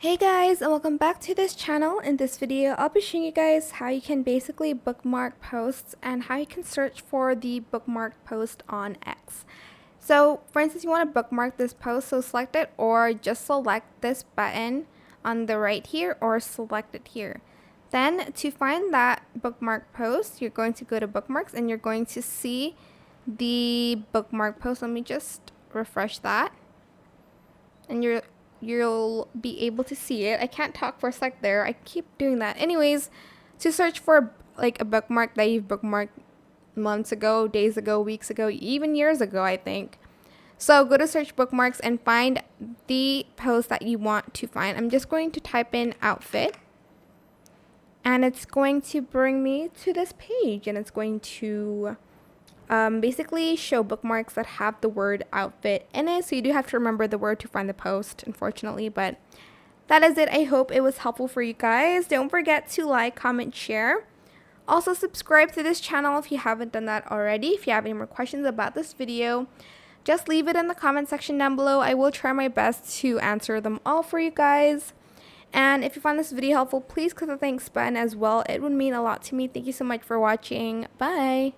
Hey guys, and welcome back to this channel. In this video, I'll be showing you guys how you can basically bookmark posts and how you can search for the bookmark post on X. So for instance, you want to bookmark this post, so select it or just select this button on the right here or select it here. Then to find that bookmark post, you're going to go to Bookmarks and you're going to see the bookmark post. Let me just refresh that. And you'll be able to see it. I can't talk for a sec there. I keep doing that. Anyways, to search for like a bookmark that you've bookmarked months ago, days ago, weeks ago, even years ago, I think. So go to search bookmarks and find the post that you want to find. I'm just going to type in outfit. And it's going to bring me to this page. And it's going to basically show bookmarks that have the word outfit in it. So you do have to remember the word to find the post, unfortunately. But that is it. I hope it was helpful for you guys. Don't forget to like, comment, share. Also subscribe to this channel if you haven't done that already. If you have any more questions about this video, just leave it in the comment section down below. I will try my best to answer them all for you guys. And if you found this video helpful, please click the thanks button as well. It would mean a lot to me. Thank you so much for watching. Bye.